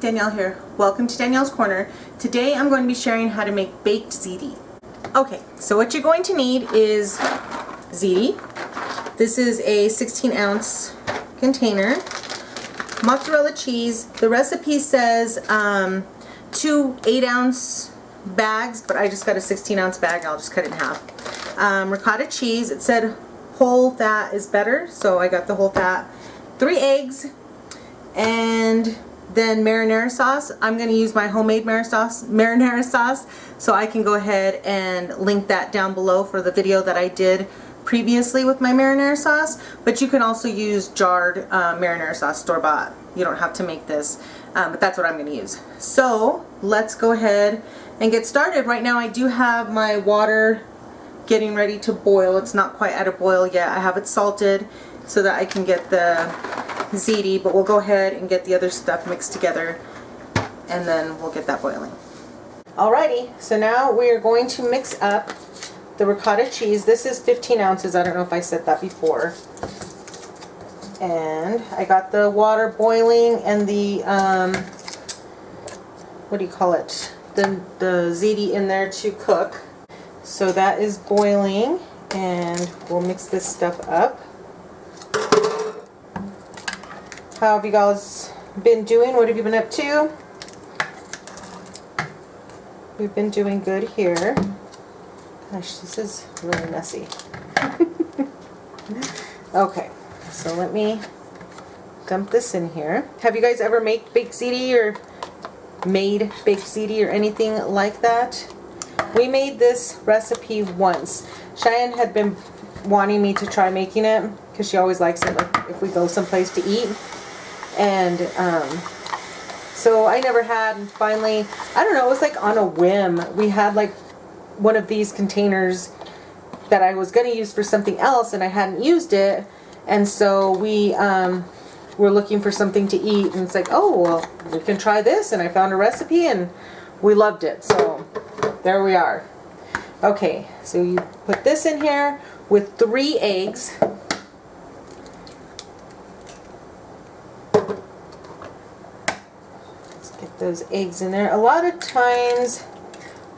Danielle here. Welcome to Danielle's Corner. Today I'm going to be sharing how to make baked ziti. Okay, so what you're going to need is ziti. This is a 16-ounce container. Mozzarella cheese. The recipe says 2 8-ounce bags, but I just got a 16-ounce bag. I'll just cut it in half. Ricotta cheese. It said whole fat is better, so I got the whole fat. 3 eggs, and then marinara sauce. I'm going to use my homemade marinara sauce, so I can go ahead and link that down below for the video that I did previously with my marinara sauce. But you can also use jarred marinara sauce, store-bought. You don't have to make this, but that's what I'm going to use. So let's go ahead and get started. Right now I do have my water getting ready to boil. It's not quite at a boil yet. I have it salted so that I can get the ziti, but we'll go ahead and get the other stuff mixed together and then we'll get that boiling. Alrighty, so now we are going to mix up the ricotta cheese. This is 15 ounces. I don't know if I said that before. And I got the water boiling and the what do you call it, the ziti in there to cook. So that is boiling, and we'll mix this stuff up. How have you guys been doing? What have you been up to? We've been doing good here. Gosh, this is really messy. Okay, so let me dump this in here. Have you guys ever made baked ziti or anything like that? We made this recipe once. Cheyenne had been wanting me to try making it because she always likes it, like if we go someplace to eat. And so I never had, and finally, I don't know, it was like on a whim. We had like one of these containers that I was going to use for something else and I hadn't used it, and so we were looking for something to eat, and it's like, oh well, we can try this, and I found a recipe and we loved it, so there we are. Okay, so you put this in here with 3 eggs. Get those eggs in there. A lot of times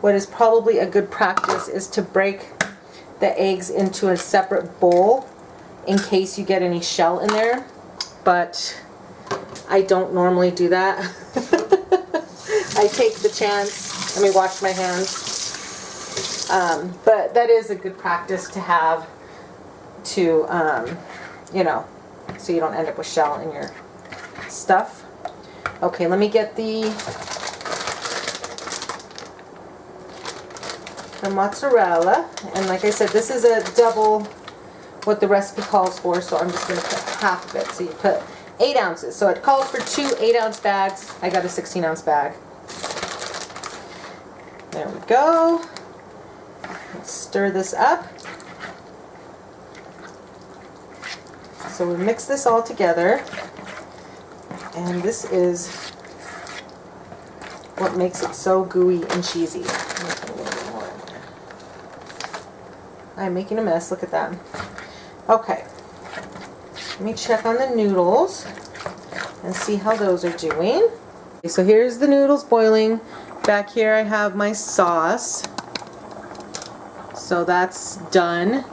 what is probably a good practice is to break the eggs into a separate bowl in case you get any shell in there, but I don't normally do that. I take the chance. Let me wash my hands. But that is a good practice to have to you know, so you don't end up with shell in your stuff. Okay, let me get the mozzarella, and like I said, this is a double what the recipe calls for, so I'm just going to put half of it. So you put 8 ounces, so it calls for 2 8-ounce bags. I got a 16-ounce bag. There we go. Let's stir this up. So we mix this all together. And this is what makes it so gooey and cheesy. I'm making a mess, look at that. Okay, let me check on the noodles and see how those are doing. Okay, so here's the noodles boiling. Back here I have my sauce. So that's done.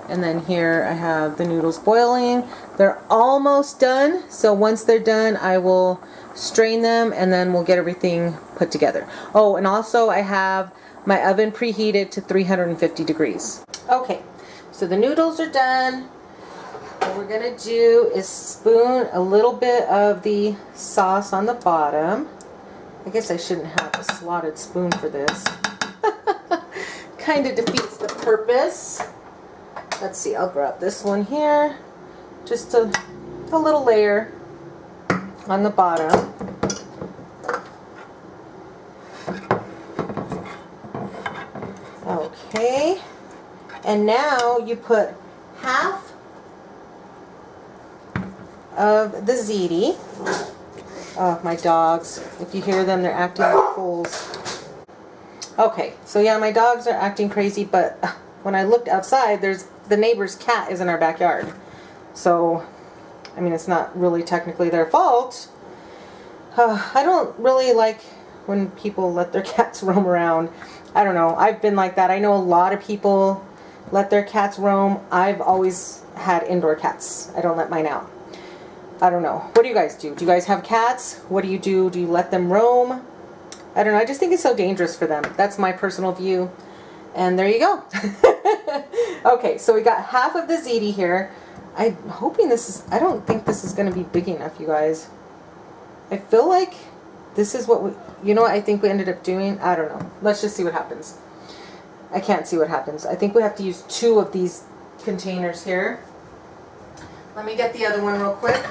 And then here I have the noodles boiling. They're almost done, so once they're done I will strain them and then we'll get everything put together. Oh, and also I have my oven preheated to 350 degrees. Okay, so the noodles are done. What we're going to do is spoon a little bit of the sauce on the bottom. I guess I shouldn't have a slotted spoon for this. Kind of defeats the purpose. Let's see, I'll grab this one here. Just a little layer on the bottom. Okay, and now you put half of the ziti. Oh, my dogs, if you hear them, they're acting like fools. Okay, so yeah, my dogs are acting crazy, but when I looked outside, the neighbor's cat is in our backyard. So, I mean, it's not really technically their fault. I don't really like when people let their cats roam around. I don't know. I've been like that. I know a lot of people let their cats roam. I've always had indoor cats. I don't let mine out. I don't know. What do you guys do? Do you guys have cats? What do you do? Do you let them roam? I don't know. I just think it's so dangerous for them. That's my personal view. And there you go. Okay, so we got half of the ziti here. I'm hoping this is, I don't think this is going to be big enough, you guys. I feel like this is what we, you know what I think we ended up doing? I don't know. Let's just see what happens. I can't see what happens. I think we have to use 2 of these containers here. Let me get the other one real quick.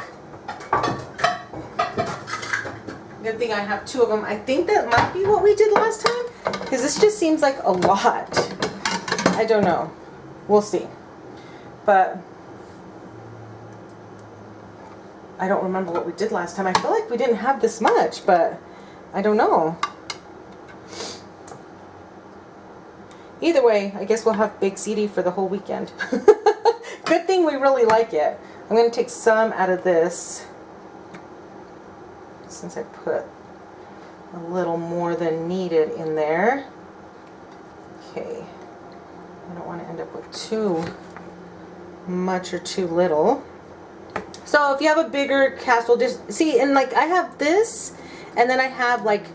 Good thing I have 2 of them. I think that might be what we did last time, because this just seems like a lot. I don't know. We'll see. But I don't remember what we did last time. I feel like we didn't have this much, but I don't know. Either way, I guess we'll have Baked Ziti for the whole weekend. Good thing we really like it. I'm going to take some out of this, since I put a little more than needed in there. Okay. I don't want to end up with too much or too little. So if you have a bigger casserole dish, see, and like I have this, and then I have like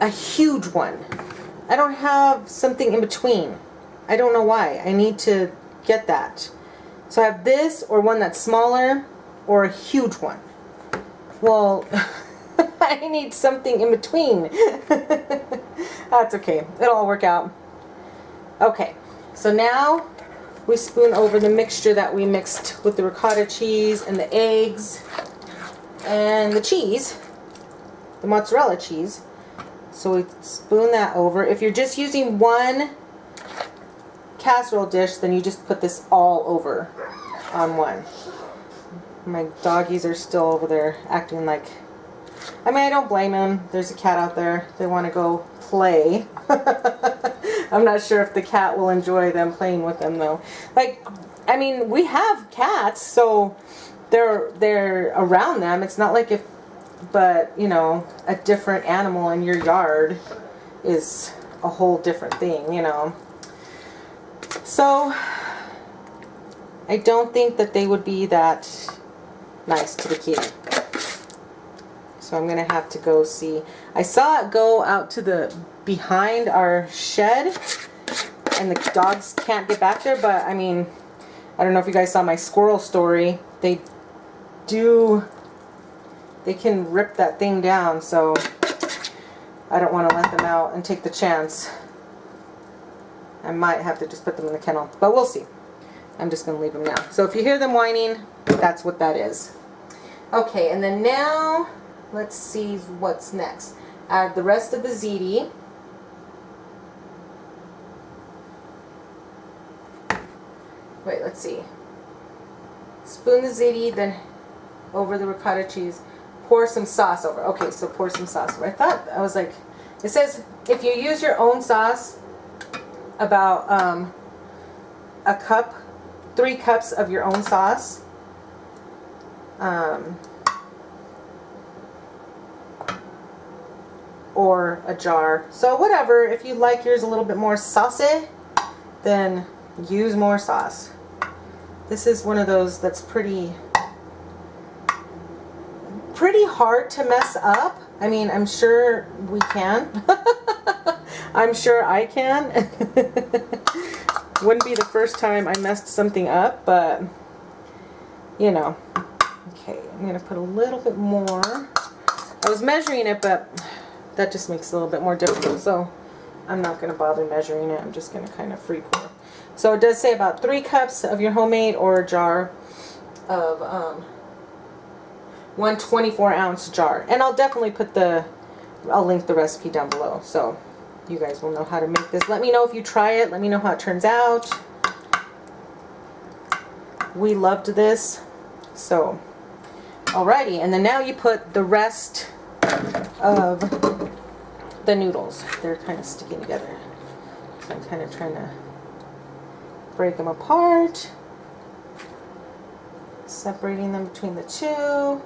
a huge one. I don't have something in between. I don't know why. I need to get that. So I have this, or one that's smaller, or a huge one. Well, I need something in between. That's okay. It'll all work out. Okay, so now we spoon over the mixture that we mixed with the ricotta cheese and the eggs and the cheese, the mozzarella cheese. So we spoon that over. If you're just using one casserole dish, then you just put this all over on one. My doggies are still over there acting like, I mean, I don't blame them. There's a cat out there. They want to go play. I'm not sure if the cat will enjoy them playing with them though. Like, I mean, we have cats, so they're around them. It's not like if, but you know, a different animal in your yard is a whole different thing, you know. So I don't think that they would be that nice to the kitty. So I'm gonna have to go see. I saw it go out to the behind our shed, and the dogs can't get back there, but I mean, I don't know if you guys saw my squirrel story. They can rip that thing down, so I don't want to let them out and take the chance. I might have to just put them in the kennel, but we'll see. I'm just going to leave them now. So if you hear them whining, that's what that is. Okay, and then now let's see what's next. Add the rest of the ziti. Wait, let's see. Spoon the ziti, then over the ricotta cheese. Pour some sauce over. Okay, so pour some sauce over. I was like, it says if you use your own sauce, about a cup, 3 cups of your own sauce. Or a jar. So whatever, if you like yours a little bit more saucy, then use more sauce. This is one of those that's pretty hard to mess up. I mean, I'm sure we can. I'm sure I can. Wouldn't be the first time I messed something up, but you know. Okay, I'm going to put a little bit more. I was measuring it, but that just makes it a little bit more difficult, so I'm not going to bother measuring it. I'm just going to kind of free pour. So it does say about 3 cups of your homemade, or a jar of one 24-ounce jar. And I'll definitely put I'll link the recipe down below, so you guys will know how to make this. Let me know if you try it. Let me know how it turns out. We loved this. So, alrighty, and then now you put the rest of the noodles. They're kind of sticking together, so I'm kind of trying to break them apart, separating them between the two.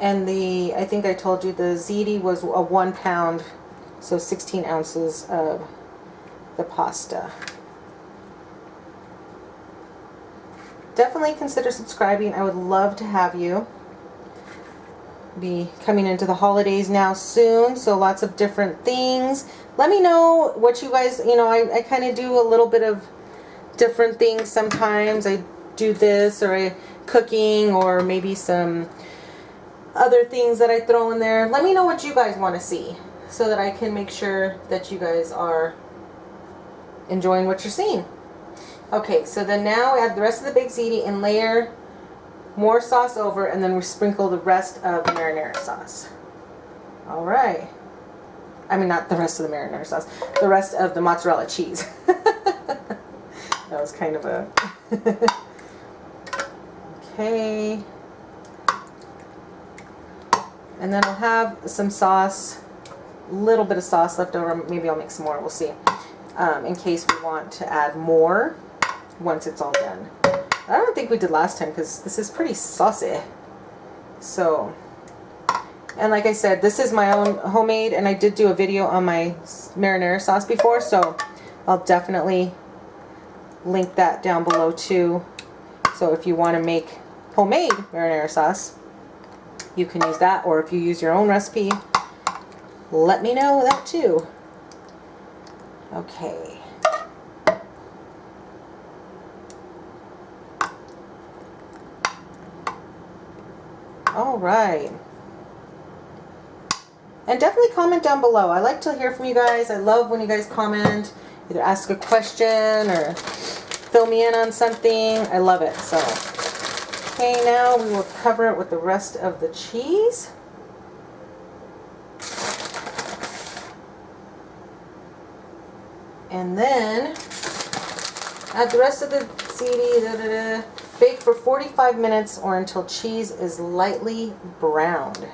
And I think I told you the ziti was a 1 pound, so 16 ounces of the pasta. Definitely consider subscribing. I would love to have you. Be coming into the holidays now soon, so lots of different things. Let me know what you guys, you know, I kind of do a little bit of different things sometimes. I do this, or cooking, or maybe some other things that I throw in there. Let me know what you guys want to see so that I can make sure that you guys are enjoying what you're seeing. Okay, so then now add the rest of the baked ziti and layer more sauce over, and then we sprinkle the rest of the marinara sauce. All right. I mean, not the rest of the marinara sauce, the rest of the mozzarella cheese. That was kind of a... Okay. And then I'll have some sauce, a little bit of sauce left over. Maybe I'll make some more, we'll see. In case we want to add more once it's all done. I don't think we did last time because this is pretty saucy. So, and like I said, this is my own homemade, and I did do a video on my marinara sauce before, so I'll definitely link that down below too. So if you want to make homemade marinara sauce, you can use that, or if you use your own recipe, let me know that too. Okay. All right. And definitely comment down below. I like to hear from you guys. I love when you guys comment, either ask a question or fill me in on something. I love it. So, okay, now we will cover it with the rest of the cheese. And then add the rest of the ziti. Bake for 45 minutes or until cheese is lightly browned.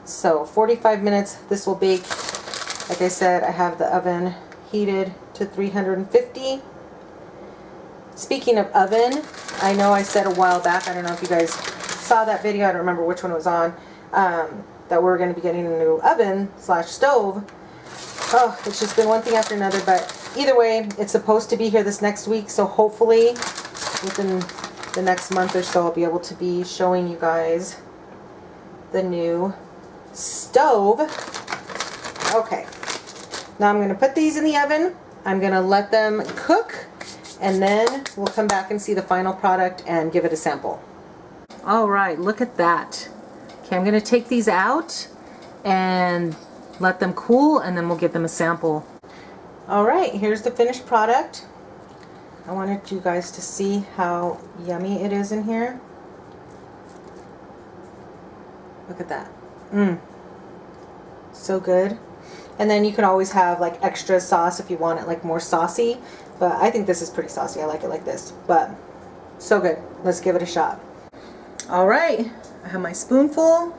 So 45 minutes this will bake. Like I said, I have the oven heated to 350. Speaking of oven, I know I said a while back, I don't know if you guys saw that video, I don't remember which one it was on, that we're going to be getting a new oven / stove. Oh, it's just been one thing after another, but either way, it's supposed to be here this next week, so hopefully within the next month or so I'll be able to be showing you guys the new stove. Okay, now I'm going to put these in the oven. I'm going to let them cook, and then we'll come back and see the final product and give it a sample. All right, look at that. Okay, I'm going to take these out and let them cool, and then we'll give them a sample. All right, here's the finished product. I wanted you guys to see how yummy it is in here. Look at that. So good. And then you can always have like extra sauce if you want it like more saucy, but I think this is pretty saucy. I like it like this, but so good. Let's give it a shot. All right, I have my spoonful.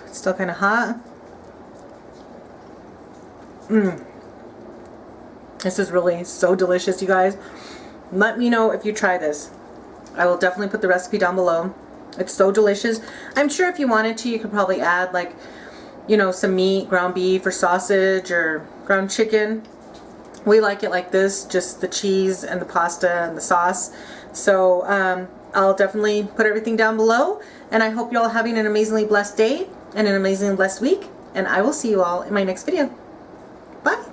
It's still kind of hot. This is really so delicious, you guys. Let me know if you try this. I will definitely put the recipe down below. It's so delicious. I'm sure if you wanted to, you could probably add like, you know, some meat, ground beef or sausage or ground chicken. We like it like this, just the cheese and the pasta and the sauce. So I'll definitely put everything down below, and I hope you're all having an amazingly blessed day and an amazingly blessed week, and I will see you all in my next video. Bye.